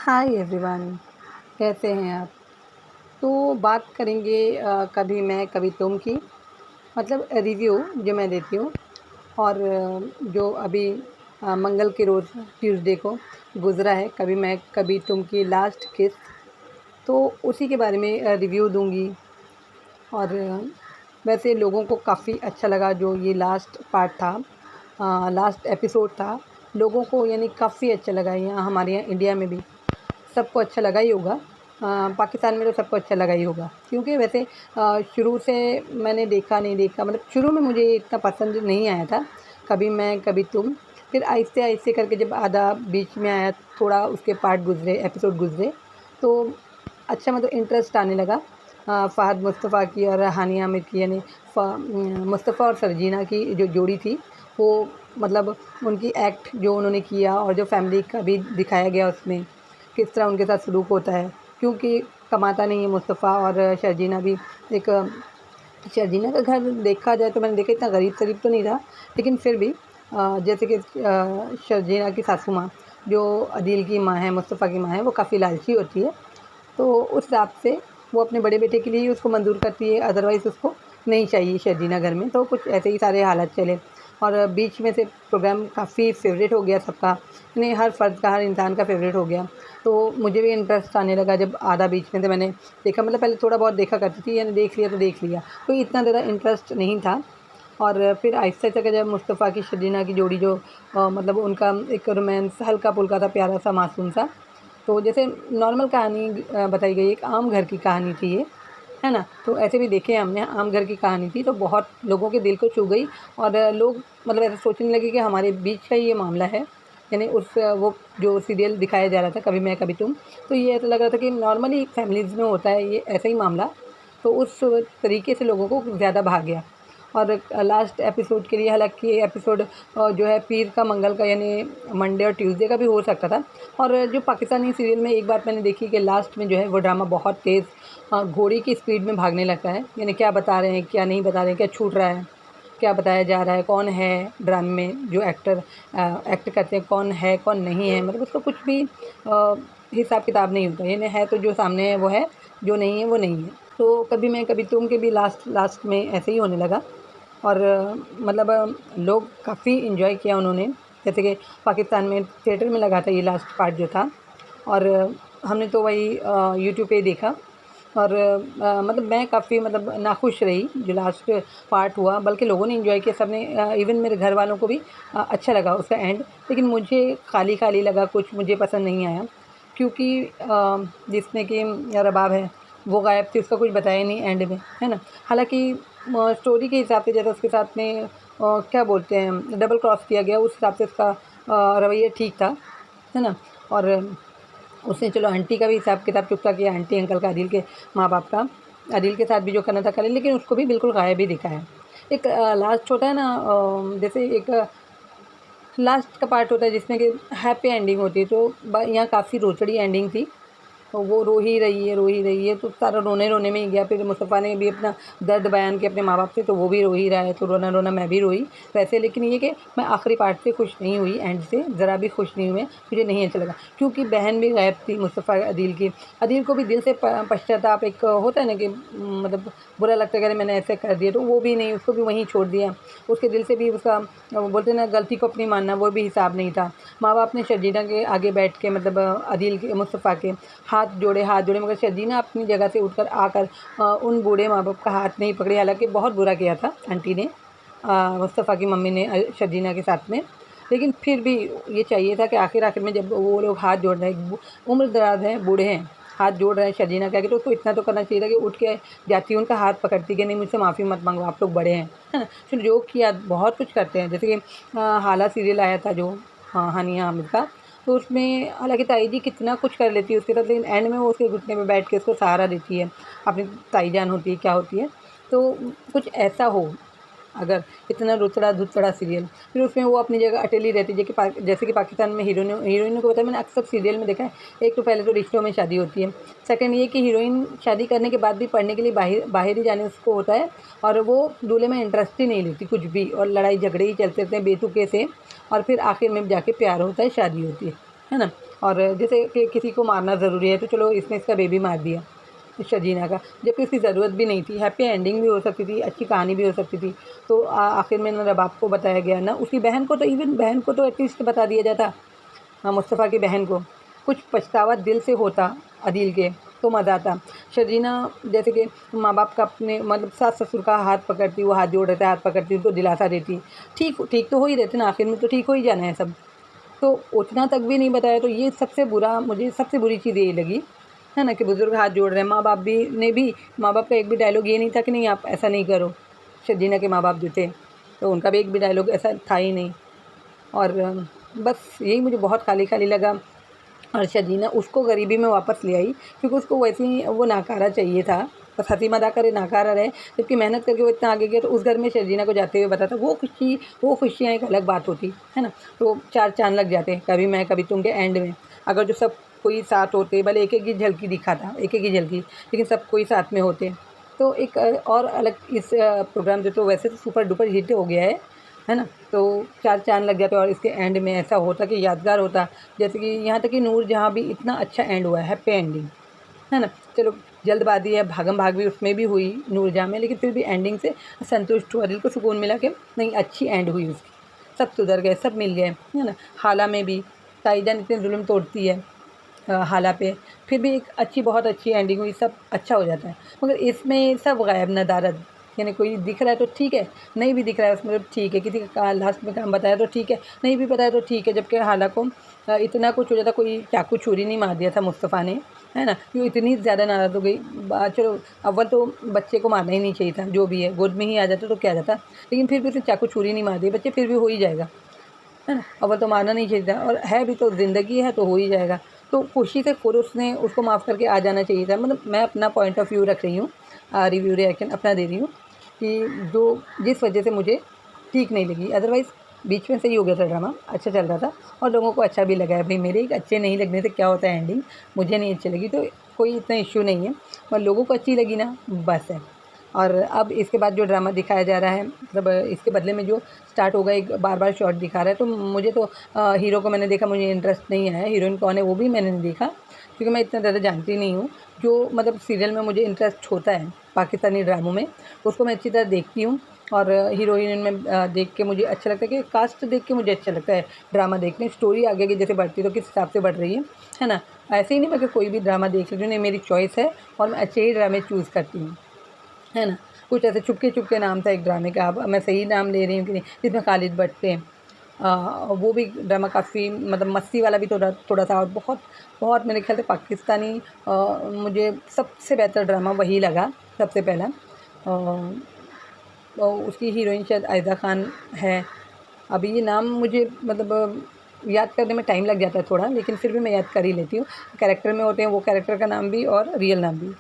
Hi everyone, कैसे हैं आप? तो बात करेंगे कभी मैं कभी तुम की। मतलब रिव्यू जो मैं देती हूँ और जो अभी मंगल के रोज़ ट्यूसडे को गुज़रा है, कभी मैं कभी तुम की लास्ट किस, तो उसी के बारे में रिव्यू दूँगी। और वैसे लोगों को काफ़ी अच्छा लगा जो ये लास्ट पार्ट था, लास्ट एपिसोड था। लोगों को यानी काफ़ी अच्छा लगा, यहाँ हमारे यहाँ इंडिया में भी सबको अच्छा लगा ही होगा। पाकिस्तान में तो सबको अच्छा लगा ही होगा, क्योंकि वैसे शुरू से मैंने देखा नहीं देखा, मतलब शुरू में मुझे इतना पसंद नहीं आया था कभी मैं कभी तुम। फिर आहिस्ते आहिस्ते करके जब आधा बीच में आया, थोड़ा उसके पार्ट गुजरे, एपिसोड गुजरे, तो अच्छा मतलब इंटरेस्ट आने लगा। फ़हद मुस्तफ़ा की और हानिया आमिर की, यानी मुस्तफ़ा और सरजीना की जो जोड़ी थी, वो मतलब उनकी एक्ट जो उन्होंने किया और जो फैमिली का भी दिखाया गया उसमें, किस तरह उनके साथ सलूक होता है। क्योंकि कमाता नहीं है मुस्तफ़ा, और शर्जीना भी एक, शर्जीना का घर देखा जाए तो मैंने देखा इतना गरीब शरीफ तो नहीं था, लेकिन फिर भी जैसे कि शर्जीना की सासू माँ जो अदील की माँ है, मुस्तफ़ा की माँ है, वो काफ़ी लालची होती है। तो उस हिसाब से वो अपने बड़े बेटे के लिए ही उसको मंज़ूर करती है, अदरवाइज़ उसको नहीं चाहिए शर्जीना घर में। तो कुछ ऐसे ही सारे हालात चले और बीच में से प्रोग्राम काफ़ी फ़ेवरेट हो गया सबका, यानी हर फ़र्द का, हर इंसान का फ़ेवरेट हो गया। तो मुझे भी इंटरेस्ट आने लगा जब आधा बीच में से मैंने देखा। मतलब पहले थोड़ा बहुत देखा करती थी, यानी देख लिया तो देख लिया, कोई इतना ज़्यादा इंटरेस्ट नहीं था। और फिर आहिस्ता-आहिस्ता के जब मुस्तफ़ा की शर्जीना की जोड़ी जो मतलब उनका एक रोमांस हल्का-फुल्का था, प्यारा-सा, मासूम-सा, तो जैसे नॉर्मल कहानी बताई गई, एक आम घर की कहानी थी ये, है ना? तो ऐसे भी देखे हमने, आम घर की कहानी थी, तो बहुत लोगों के दिल को छू गई। और लोग मतलब ऐसे सोचने लगे कि हमारे बीच का ही ये मामला है, यानी उस वो जो सीरियल दिखाया जा रहा था कभी मैं कभी तुम, तो ये ऐसा लग रहा था कि नॉर्मली फैमिलीज़ में होता है ये ऐसा ही मामला। तो उस तरीके से लोगों को ज़्यादा भा गया। और लास्ट एपिसोड के लिए, हालाँकि ये एपिसोड जो है पीर का मंगल का, यानी मंडे और ट्यूसडे का भी हो सकता था। और जो पाकिस्तानी सीरियल में एक बात मैंने देखी कि लास्ट में जो है वो ड्रामा बहुत तेज़ घोड़े की स्पीड में भागने लगता है, यानी क्या बता रहे हैं, क्या नहीं बता रहे हैं, क्या छूट रहा है, क्या बताया जा रहा है, कौन है ड्रामे में जो एक्टर एक्ट करते हैं, कौन है कौन नहीं है, मतलब उसका कुछ भी हिसाब किताब नहीं होता। यानी है तो जो सामने है वो है, जो नहीं है वो नहीं है। तो कभी मैं कभी तुम के भी लास्ट लास्ट में ऐसे ही होने लगा। और मतलब लोग काफ़ी इन्जॉय किया उन्होंने, जैसे कि पाकिस्तान में थिएटर में लगा था ये लास्ट पार्ट जो था, और हमने तो वही यूट्यूब पे ही देखा। और मतलब मैं काफ़ी मतलब नाखुश रही जो लास्ट पार्ट हुआ, बल्कि लोगों ने एंजॉय किया, सबने, इवन मेरे घर वालों को भी अच्छा लगा उसका एंड। लेकिन मुझे खाली खाली लगा, कुछ मुझे पसंद नहीं आया, क्योंकि जिसमें कि रबाब है वो गायब थी, उसका कुछ बताया नहीं एंड में, है ना? हालाँकि स्टोरी के हिसाब से जैसा उसके साथ में क्या बोलते हैं, डबल क्रॉस किया गया, उस हिसाब से उसका रवैया ठीक था, है ना? और उसने चलो आंटी का भी हिसाब किताब चुकता किया, आंटी अंकल का, आदिल के माँ-बाप का। आदिल के साथ भी जो करना था करे, लेकिन उसको भी बिल्कुल गायब ही दिखाया। एक लास्ट होता है ना, जैसे एक लास्ट का पार्ट होता है जिसमें कि हैप्पी एंडिंग होती है, तो यहाँ काफ़ी रोचड़ी एंडिंग थी। तो वो रो ही रही है, तो सारा रोने-रोने में ही गया। फिर मुस्तफ़ा ने भी अपना दर्द बयान किया अपने माँ-बाप से, तो वो भी रो ही रहा है, तो रोना-रोना मैं भी रोई वैसे। लेकिन ये कि मैं आखिरी पार्ट से खुश नहीं हुई, एंड से ज़रा भी खुश नहीं हुई मैं, मुझे नहीं अच्छा लगा। क्योंकि बहन भी गायब थी मुस्तफ़ा अदील की। अदील को भी दिल से पश्चाताप एक होता है ना कि मतलब बुरा लगता है कि अरे मैंने ऐसे कर दिया, तो वो भी नहीं, उसको भी वहीं छोड़ दिया। उसके दिल से भी उसका, वो बोलते हैं ना, गलती को अपनी मानना, वो भी हिसाब नहीं था। माँ-बाप ने शर्जीना के आगे बैठ के, मतलब अदील के, मुस्तफ़ा के हाथ जोड़े, मगर शर्जीना अपनी जगह से उठकर आकर उन बूढ़े माँ-बाप का हाथ नहीं पकड़ी। हालाँकि बहुत बुरा किया था आंटी ने, मुस्तफ़ा की मम्मी ने शर्जीना के साथ में। लेकिन फिर भी ये चाहिए था कि आखिर में जब वो लोग हाथ जोड़ रहे हैं, उम्र-दराज़ हैं, बूढ़े हैं, हाथ जोड़ रहे हैं शर्जीना के आगे, तो उसको इतना तो करना चाहिए था कि उठ के जाती, उनका हाथ पकड़ती कि नहीं मुझसे माफ़ी मत माँगो, आप लोग बड़े हैं, है ना? फिर जो किया, बहुत कुछ करते हैं, जैसे कि हाला सीरियल आया था जो, हानिया हामिद का, तो उसमें हालाँकि ताई जी कितना कुछ कर लेती है उसके साथ, लेकिन एंड में वो उसके घुटने पे बैठ के उसको सहारा देती है, अपनी ताई जान होती है, क्या होती है। तो कुछ ऐसा हो, अगर इतना रुतड़ा-धुतड़ा सीरियल, फिर उसमें वो अपनी जगह अकेली रहती है, जैसे कि पाकिस्तान में हीरोइनों को पता है, मैंने अक्सर सीरियल में देखा है, एक तो पहले तो रिश्तों में शादी होती है, सेकंड ये कि हीरोइन शादी करने के बाद भी पढ़ने के लिए बाहर बाहर ही जाने उसको होता है, और वो दूल्हे में इंटरेस्ट ही नहीं लेती कुछ भी, और लड़ाई झगड़े ही चलते रहते हैं बेतुके से, और फिर आखिर में जाके प्यार होता है, शादी होती है ना? और जैसे कि किसी को मारना ज़रूरी है तो चलो इसने इसका बेबी मार दिया शजीना का, जबकि उसकी ज़रूरत भी नहीं थी। हैप्पी एंडिंग भी हो सकती थी, अच्छी कहानी भी हो सकती थी। तो आखिर में ना रबाब को बताया गया, ना उसकी बहन को, तो इवन बहन को तो एटलीस्ट बता दिया जाता। हाँ, मुस्तफ़ा की बहन को कुछ पछतावा दिल से होता अदील के तो मज़ा आता। शर्जीना जैसे कि माँ बाप का अपने मतलब सास ससुर का हाथ पकड़ती, वो हाथ जोड़ रहता है, हाथ पकड़ती, उनको दिलासा देती। ठीक ठीक तो हो ही रहते ना, आखिर में तो ठीक हो ही जाना है सब। तो उतना तक भी नहीं बताया, तो ये सबसे बुरा, मुझे सबसे बुरी चीज़ यही लगी, है ना, कि बुज़ुर्ग हाथ जोड़ रहे हैं। माँ बाप भी ने भी, माँ बाप का एक भी डायलॉग ये नहीं था कि नहीं आप ऐसा नहीं करो। शर्जीना के माँ बाप जो थे, तो उनका भी एक भी डायलॉग ऐसा था ही नहीं। और बस यही मुझे बहुत खाली-खाली लगा। और शर्जीना उसको गरीबी में वापस ले आई, क्योंकि उसको वैसे ही वो नाकारा चाहिए था, बस हँसी मज़ाक करे, नाकारा रहे, जबकि मेहनत करके वो इतना आगे गया। तो उस घर में शर्जीना को जाते हुए बताता, वो खुशियाँ एक अलग बात होती, है ना। तो चार चाँद लग जाते, कभी मैं कभी तुम के एंड में, अगर जो सब कोई साथ होते, भले एक-एक की झलकी दिखाता, एक-एक की झलकी, लेकिन सब कोई साथ में होते, तो एक और अलग इस प्रोग्राम जो तो वैसे तो सुपर डुपर हिट हो गया है ना? तो चार चाँद लग जाते और इसके एंड में ऐसा होता कि यादगार होता। जैसे कि यहाँ तक कि नूरजहाँ भी इतना अच्छा एंड हुआ है, हैप्पी एंडिंग, है ना? चलो जल्दबाज़ी है, भागम-भाग भी उसमें भी हुई नूरजहाँ में, लेकिन फिर भी एंडिंग से संतुष्ट हुआ, दिल को सुकून मिला कि नहीं, अच्छी एंड हुई उसकी। सब सुधर गए, सब मिल गए, है ना? हाला में भी ताईजान इतने जुल्म तोड़ती है हाला पे, फिर भी एक अच्छी, बहुत अच्छी एंडिंग हुई, सब अच्छा हो जाता है। मगर इसमें सब गायब नदारद, यानी कोई दिख रहा है तो ठीक है, नहीं भी दिख रहा है उसमें तो ठीक है, किसी का लास्ट में काम बताया तो ठीक है, नहीं भी बताया तो ठीक है। जबकि हाला को इतना कुछ हो जाता, कोई चाकू छुरी नहीं मार दिया था मुस्तफ़ा ने, है ना? वो इतनी ज़्यादा नाराज़ हो गई। चलो अव्वल तो बच्चे को मारना ही नहीं चाहिए था, जो भी है, गोद में ही आ जाता तो क्या जाता, लेकिन फिर भी उसने चाकू छुरी नहीं मार दी, बच्चे फिर भी हो ही जाएगा, है ना? अव्वल तो मारना नहीं चाहिए था, और है भी तो, ज़िंदगी है तो हो ही जाएगा। तो खुशी से पुरुष ने उसको माफ़ करके आ जाना चाहिए था। मतलब मैं अपना पॉइंट ऑफ व्यू रख रही हूँ, रिव्यू रिएक्शन अपना दे रही हूँ, कि जो जिस वजह से मुझे ठीक नहीं लगी। अदरवाइज़ बीच में सही हो गया था ड्रामा, अच्छा चल रहा था और लोगों को अच्छा भी लगा है। भई मेरे एक अच्छे नहीं लगने से क्या होता है, एंडिंग मुझे नहीं अच्छी लगी तो कोई इतना इश्यू नहीं है, पर लोगों को अच्छी लगी ना, बस है। और अब इसके बाद जो ड्रामा दिखाया जा रहा है, मतलब इसके बदले में जो स्टार्ट होगा, एक बार-बार शॉट दिखा रहा है, तो मुझे तो हीरो को मैंने देखा, मुझे इंटरेस्ट नहीं आया। हीरोइन कौन है वो भी मैंने नहीं देखा, क्योंकि मैं इतना ज़्यादा जानती नहीं हूँ। जो मतलब सीरियल में मुझे इंटरेस्ट होता है पाकिस्तानी ड्रामों में, उसको मैं अच्छी तरह देखती हूँ। और हीरो-हीरोइन में देख के मुझे अच्छा लगता है, कि कास्ट देख के मुझे अच्छा लगता है ड्रामा देखने। स्टोरी आगे की जैसे बढ़ती है तो किस हिसाब से बढ़ रही है ना? ऐसे ही नहीं मैं कि कोई भी ड्रामा देख लेती हूँ, नहीं, मेरी चॉइस है और मैं अच्छे ही ड्रामे चूज़ करती हूँ। है ना? कुछ ऐसे चुपके-चुपके नाम था एक ड्रामे का, अब मैं सही नाम ले रही हूँ कि नहीं, जिसमें खालिद भट्ट थे। वो भी ड्रामा काफ़ी मतलब मस्ती वाला भी थोड़ा थोड़ा था, और बहुत बहुत मेरे ख़्याल से पाकिस्तानी मुझे सबसे बेहतर ड्रामा वही लगा, सबसे पहला। उसकी हीरोइन शायद आयज़ा ख़ान है। अभी ये नाम मुझे मतलब याद करने में टाइम लग जाता है थोड़ा, लेकिन फिर भी मैं याद कर ही लेती हूँ। कैरेक्टर में होते हैं वो कैरेक्टर का नाम भी और रियल नाम भी।